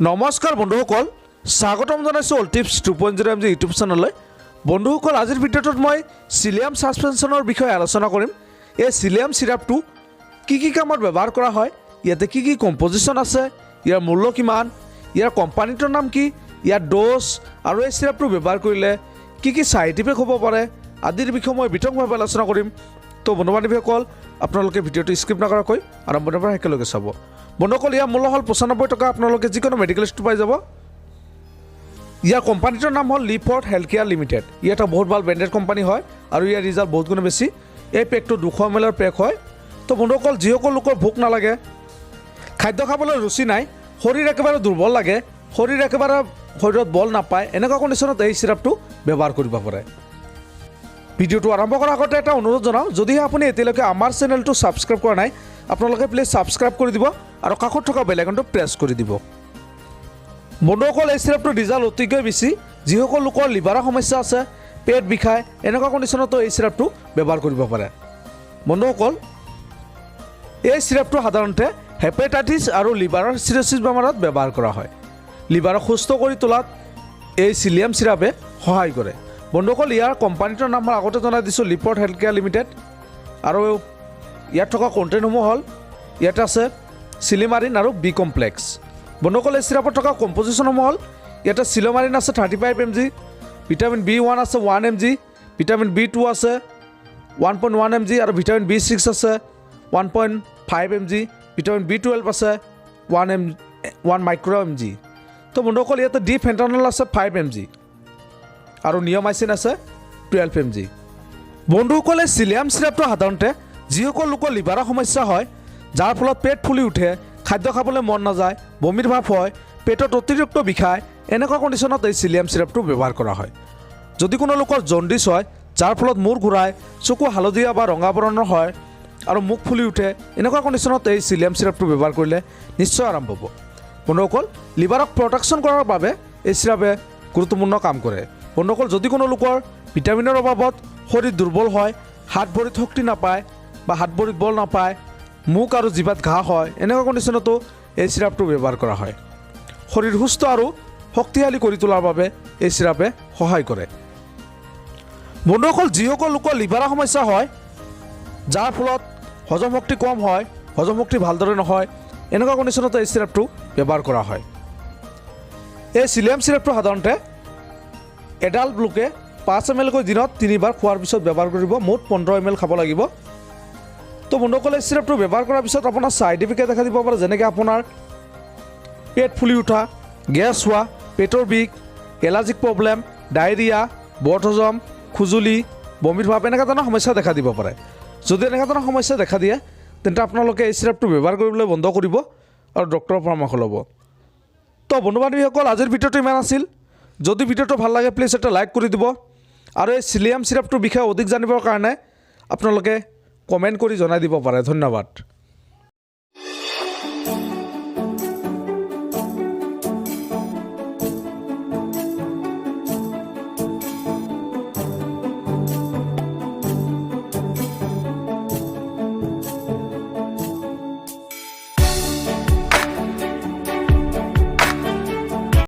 নমস্কাৰ বন্ধুসকল, স্বাগতম জনাইছোঁ অল টিপছ 2.0 MG ইউটিউব চেনেললৈ। বন্ধুসকল, আজিৰ ভিডিঅ'টোত মই চিলিয়াম ছাছপেনশ্যনৰ বিষয়ে আলোচনা কৰিম। এই চিলিয়াম চিৰাপটো কি কামত ব্যৱহাৰ কৰা হয়, ইয়াতে কি কম্পজিশ্যন আছে, ইয়াৰ মূল্য কিমান, ইয়াৰ কোম্পানীটোৰ নাম কি, ইয়াৰ ড'জ আৰু এই চিৰাপটো ব্যৱহাৰ কৰিলে কি ছাইড ইফেক্ট হ'ব পাৰে আদিৰ বিষয়ে মই বিতংভাৱে আলোচনা কৰিম। তো বন্ধু বান্ধৱীসকল, আপোনালোকে ভিডিঅ'টো স্কিপ নকৰাকৈ আৰম্ভণিৰ পৰা একেলগে চাব। বন্ধুসকল, ইয়াৰ মূল্য হ'ল 95 টকা। আপোনালোকে যিকোনো মেডিকেল ষ্ট'ৰ পাই যাব। ইয়াৰ কোম্পানীটোৰ নাম হ'ল leeford হেল্থকেয়াৰ লিমিটেড। ই এটা বহুত ভাল ব্ৰেণ্ডেড কোম্পানী হয় আৰু ইয়াৰ ৰিজাল্ট বহুত গুণে বেছি। এই পেকটো 200 ml পেক হয়। তো বন্ধুসকল, যিসকল লোকৰ ভোক নালাগে, খাদ্য খাবলৈ ৰুচি নাই, শৰীৰ একেবাৰে দুৰ্বল লাগে, শৰীৰ একেবাৰে শৰীৰত বল নাপায়, এনেকুৱা কণ্ডিশ্যনত এই চিৰাপটো ব্যৱহাৰ কৰিব পাৰে। ভিডিঅ'টো আৰম্ভ কৰাৰ আগতে এটা অনুৰোধ জনাওঁ, যদিহে আপুনি এতিয়ালৈকে আমাৰ চেনেলটো ছাবস্ক্ৰাইব কৰা নাই, আপোনালোকে প্লিজ ছাবস্ক্ৰাইব কৰি দিব আৰু কাষত থকা বেল আইকনটো প্ৰেছ কৰি দিব। বন্ধুসকল, এই চিৰাপটোৰ ৰিজাল্ট অতিকৈ বেছি। যিসকল লোকৰ লিভাৰৰ সমস্যা আছে, পেট বিষায়, এনেকুৱা কণ্ডিশ্যনতো এই চিৰাপটো ব্যৱহাৰ কৰিব পাৰে। বন্ধুসকল, এই চিৰাপটো সাধাৰণতে হেপাটাইটিছ আৰু লিভাৰৰ চিৰচিছ বেমাৰত ব্যৱহাৰ কৰা হয়। লিভাৰক সুস্থ কৰি তোলাত এই চিলিয়াম চিৰাপে সহায় কৰে। বন্ধুসকল, ইয়াৰ কোম্পানীটোৰ নাম মই আগতে জনাই দিছোঁ, leeford হেল্থকেয়াৰ লিমিটেড। আৰু ইয়াত থকা কণ্টেণ্টসমূহ হ'ল, ইয়াত আছে চিলিমাৰিন আৰু বি কমপ্লেক্স। বন্ধুসকল, এই চিৰাপত থকা কম্পজিশ্যনসমূহ হ'ল, ইয়াতে চিলিমাৰিন আছে 35 mg, ভিটামিন B1 আছে 1 mg, ভিটামিন B2 আছে 1.1 mg আৰু ভিটামিন B6 আছে 1.5 mg, ভিটামিন B12 আছে 1 মাইক্ৰ mg। তো বন্ধুসকল, ইয়াতে ডি ফেণ্টানল আছে 5 mg আৰু নিয়মাইচিন আছে 12 mg। বন্ধুসকল, এই চিলিয়াম চিৰাপটো সাধাৰণতে যিসকল লোকৰ লিভাৰৰ সমস্যা হয়, যাৰ ফলত পেট ফুলি উঠে, খাদ্য খাবলৈ মন নাযায়, বমিৰ ভাৱ হয়, পেটত অতিৰিক্ত বিষায়, এনেকুৱা কণ্ডিশ্যনত এই চিলিয়াম চিৰাপটো ব্যৱহাৰ কৰা হয়। যদি কোনো লোকৰ জণ্ডিছ হয়, যাৰ ফলত মূৰ ঘূৰাই, চকু হালধীয়া বা ৰঙা বৰণৰ হয় আৰু মুখ ফুলি উঠে, এনেকুৱা কণ্ডিশ্যনত এই চিলিয়াম চিৰাপটো ব্যৱহাৰ কৰিলে নিশ্চয় আৰাম পাব। বন্ধুসকল, লিভাৰক প্ৰটেকশ্যন কৰাৰ বাবে এই চিৰাপে গুৰুত্বপূৰ্ণ কাম কৰে। বন্ধুসকল, যদি কোনো লোকৰ ভিটামিনৰ অভাৱত শৰীৰ দুৰ্বল হয়, হাত ভৰিত শক্তি নাপায় বা হাত ভৰিত বল নাপায়, মুখ আৰু জিভাত ঘাঁ হয়, এনেকুৱা কণ্ডিশ্যনতো এই চিৰাপটো ব্যৱহাৰ কৰা হয়। শৰীৰ সুস্থ আৰু শক্তিশালী কৰি তোলাৰ বাবে এই চিৰাপে সহায় কৰে। বন্ধুসকল, যিসকল লোকৰ লিভাৰৰ সমস্যা হয়, যাৰ ফলত হজম শক্তি কম হয়, হজম শক্তি ভালদৰে নহয়, এনেকুৱা কণ্ডিশ্যনতো এই চিৰাপটো ব্যৱহাৰ কৰা হয়। এই চিলিয়াম চিৰাপটো সাধাৰণতে এডাল্ট লোকে 5 ml কৈ দিনত 3 বাৰ খোৱাৰ পিছত ব্যৱহাৰ কৰিব। মুঠ 15 ml খাব লাগিব। তো বন্ধুসকল, এই চিৰাপটো ব্যৱহাৰ কৰাৰ পিছত আপোনাৰ ছাইড ইফেক্টে দেখা দিব পাৰে, যেনেকৈ আপোনাৰ পেট ফুলি উঠা, গেছ হোৱা, পেটৰ বিষ, এলাৰ্জিক প্ৰব্লেম, ডায়েৰিয়া, বদহজম, খুজুলি, বমিৰ ভাৱ, এনেকুৱা ধৰণৰ সমস্যা দেখা দিব পাৰে। যদি এনেকুৱা ধৰণৰ সমস্যা দেখা দিয়ে, তেন্তে আপোনালোকে এই চিৰাপটো ব্যৱহাৰ কৰিবলৈ বন্ধ কৰিব আৰু ডক্টৰৰ পৰামৰ্শ ল'ব। তো বন্ধু বান্ধৱীসকল, আজিৰ ভিডিঅ'টো ইমান আছিল। যদি ভিডিঅ'টো ভাল লাগে, প্লিজ এটা লাইক কৰি দিব আৰু এই চিলিয়াম চিৰাপটোৰ বিষয়ে অধিক জানিবৰ কাৰণে আপোনালোকে কমেণ্ট কৰি জনাই দিব পাৰে। ধন্যবাদ।